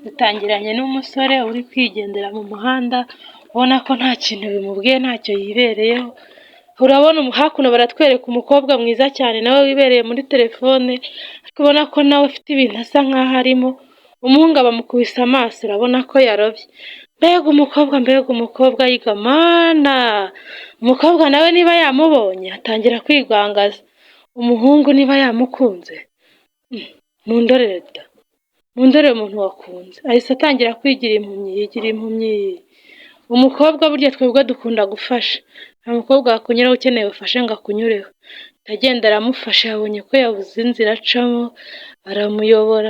dutangiranye n'umusore uri kwigendera mu muhanda ubona ko nta kintu bimubwiye ntacyo yibereyeho. Urabona hakuno baratwereka umukobwa mwiza cyane nawe wibereye muri telefone, ariko ubona ko nawe afite ibintu asa nkaho arimo. Umuhungu bamukubise amaso urabona ko yarobye. Mbega umukobwa yiga mana! Umukobwa nawe niba yamubonye atangira kwigwangaza. Umuhungu niba yamukunze mundorere umuntu wakunze ahise atangira kwigira impumyi, yigira impumyi. Umukobwa burya twebwe dukunda gufasha, nta mukobwa wakunyuraho ukeneye ubufasha ngo akunyureho. Agenda aramufasha, yabonye ko yabuze inzira acamo, aramuyobora.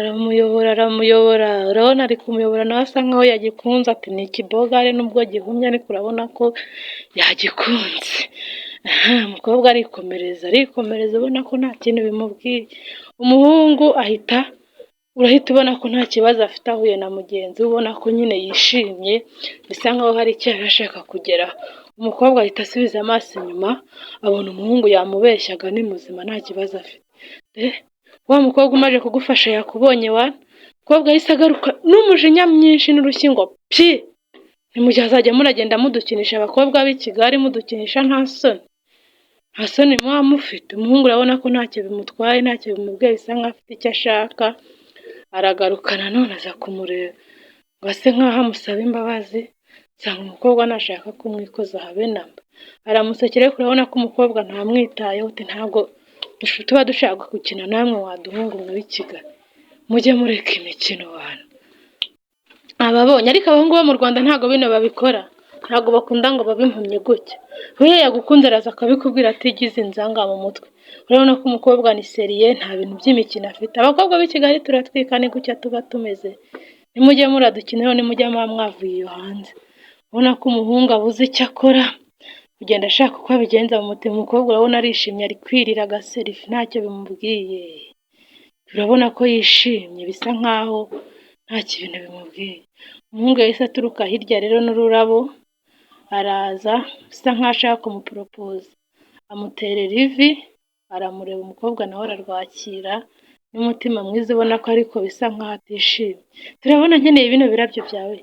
Urabona ari kumuyobora nawe asa nkaho yagikunze, ati ni ikibogare nubwo gihumye ariko urabona ko yagikunze. Umukobwa arikomereza ubona ko nta kintu bimubwiye. Umuhungu urahita ubona ko nta kibazo afite ahuye na mugenzi we, ubona ko nyine yishimye bisa nkaho hari icyo yari ashaka kugeraho. Umukobwa ahita asubiza amaso inyuma, abona umuhungu yamubeshyaga ni muzima nta kibazo afite. Wa mukobwa umaze kugufasha yakubonye umukobwa yahise agaruka n'umujinya mwinshi n'urushyi ngo pi! Ni mu gihe azajya muragenda mudukinisha abakobwa b'i Kigali, mudukinisha nta soni muba mufite. Umuhungu urabona ko ntacyo bimutwaye, ntacyo bimubwiye, bisa nkaho afite icyo ashaka. Aragaruka nanone aza kumureba ngo ase nkaho amusaba imbabazi, nsanga umukobwa ntashaka kumwikoza habe namba. Aramusekera ariko urabona ko umukobwa ntamwitayeho, ntabwo tuba dushaka gukina namwe waduhungu muri Kigali, mujye mureka imikino wanyu. Ababonye ariko abahungu bo mu Rwanda ntabwo bino babikora, ntabwo bakunda ngo babe impumyi gutya. We yagukunze araza akabikubwira atigize inzanga mu mutwe. Urabona ko umukobwa ni seriye, nta bintu by'imikino afite. Abakobwa b'i Kigali turatwika, ni gutya tuba tumeze. Nimujye muradukiniraho, nimujye muba mwavuye iyo hanze. Ubona ko umuhungu abuze icyo akora, kugenda ashaka uko abigenza mu mutima. Umukobwa urabona arishimye, ari kwirira agaserifi ntacyo bimubwiye. Urabona ko yishimye bisa nkaho nta kintu bimubwiye. Umuhungu yahise aturuka hirya rero n'ururabo, araza bisa nkaho ashaka kumuporopoza, amuterera ivi, aramureba. Umukobwa nawe ararwakira n'umutima mwiza, ubona ko ariko bisa nkaho atishimye. Turabona nkeneye bino birabyo byawe,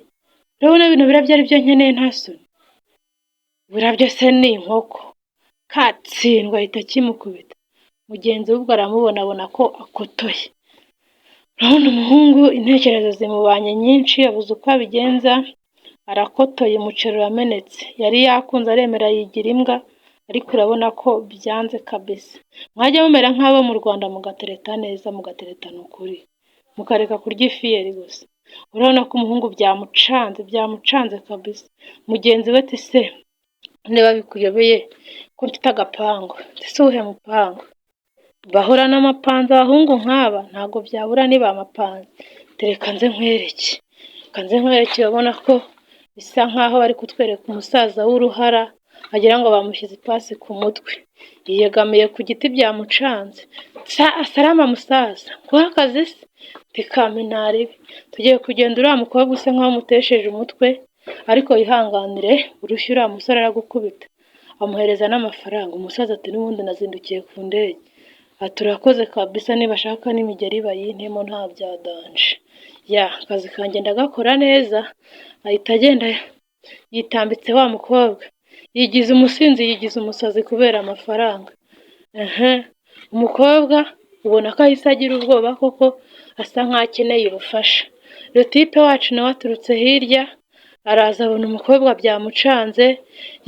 urabona bino birabyo ari byo nkeneye nta soni. Birabyo se ni inkoko, katsindwa ahita kimukubita. Mugenzi we ubwo aramubona abona ko akotoye. Urabona umuhungu intekerezo zimubanye nyinshi, yabuze uko abigenza, arakotoye, umuceri uramenetse. Yari yakunze aremera yigira imbwa, ariko urabona ko byanze kabisa. Mwajya mumera nk'abo mu Rwanda mugatereta neza, mugateretana ukuri, mukareka kurya ifiyeri gusa. Urabona ko umuhungu byamucanze kabisa. Mugenzi we ati se niba bikuyobeye ko mfite agapangu, ese uwuhe mupangu? Bahora n'amapanza abahungu nk'aba ntabwo byabura niba amapanza. Tereka nze nkwereke. Urabona ko bisa nkaho bari kutwereka umusaza w'uruhara, agira ngo bamushyize ipasi ku mutwe, yiyegamiye ku giti byamucanze. Salama musaza, nguha akazi se? Tikaminaribi, tugiye kugenda uriya mukobwa usa nkaho umutesheje umutwe, ariko yihanganire urushyi uriya musore aragukubita. Amuhereza n'amafaranga. Umusaza ati n'ubundi nazindukiye ku ndege. Ati urakoze kabisa, niba ashaka n'imigeri bayintemo nta byadanje. Akazi kanjye ndagakora neza. Ahita agenda yitambitse wa mukobwa, yigize umusinzi, yigize umusazi kubera amafaranga. Umukobwa ubona ko ahise agira ubwoba koko, asa nkaho akeneye ubufasha. Rotipe wacu nawe aturutse hirya, araza abona umukobwa byamucanze,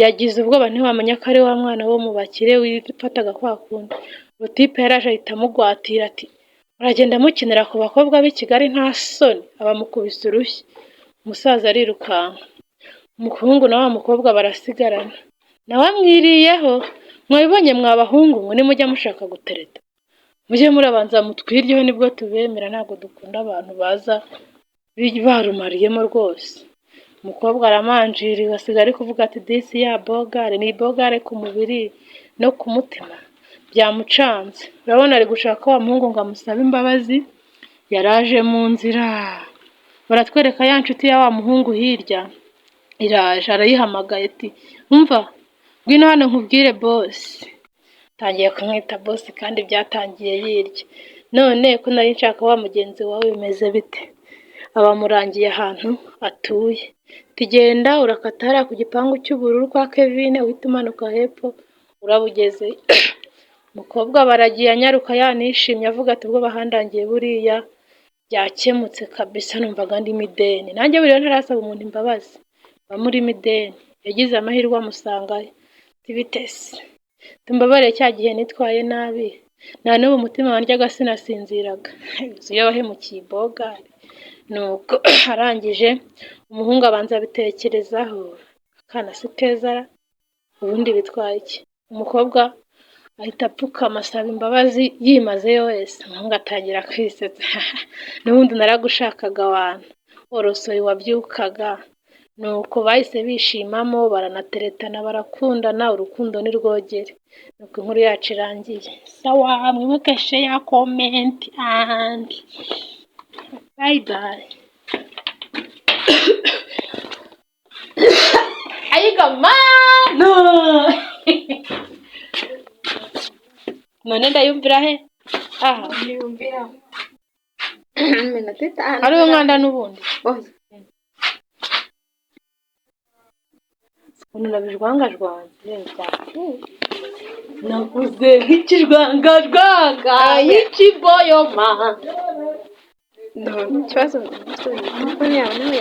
yagize ubwoba ntiwamenya ko ari wa mwana wo mu bakire wifataga kwa kundi. Rotipe yaraje ahita amugwatira ati uragenda mukinira ku bakobwa b'i Kigali nta soni. Abamukubise urushyi, umusaza arirukanka. Umuhungu na wa mukobwa barasigarana, nawe amwiriyeho. Mwabibonye mwabahungu mwe, nimujya mushaka gutereta mujye murabanza mutwiryeho, nibwo tubemera. Ntabwo dukunda abantu baza barumariyemo rwose. Umukobwa aramanjiriwe, asigaye ari kuvuga ati disi ya bogare, ni bogare ku mubiri no ku mutima, byamucanze. Urabona ari gushaka wa muhungu ngo amusabe imbabazi. Yaraje mu nzira, baratwereka ya nshuti ya wa muhungu hirya, iraje arayihamagaye ati umva ngwino hano nkubwire bosi. Tangiye kumwita bosi kandi byatangiye yirya. None ko nari nshaka wa mugenzi wawe bimeze bite? abamurangiye ahantu atuye. Tugenda urakata hariya ku gipangu cy'ubururu kwa Kevin uhita umanuka hepfo urabugeze. Umukobwa baragiye anyaruka yanishimye avuga ati ubwo bahandangiye buriya byakemutse kabisa, numvaga ndimo ideni. Nanjye buriya ntarasaba umuntu imbabazi bamurimo ideni, yagize amahirwe amusangayo. Tibitese tumbabare cya gihe nitwaye nabi, nta n'ubu umutima wandyaga sinasinziraga. Iyo wahemukiye ibogari. Nuko arangije umuhungu abanza abitekerezaho, akana si keza ubundi bitwaye iki? Umukobwa ahita apfukama asaba imbabazi yimazeyo wese. Umuhungu atangira kwisetsa n'ubundi naragushakaga wana orosoye wabyukaga. Nuko bahise bishimamo baranateretana barakundana, urukundo ni rwogere. Nuko inkuru yacu irangiye. Sawa, mwibuke share, comment and bye bye. Ayiga mano none ndayumvira he? Aha Niyumvira iminota 5 ari umwanda n'ubundi ukuntu nabijwangajwanze navuze nk'ikijwangajwanga y'ikiboyoma. no ikibazo telefone yawe nawe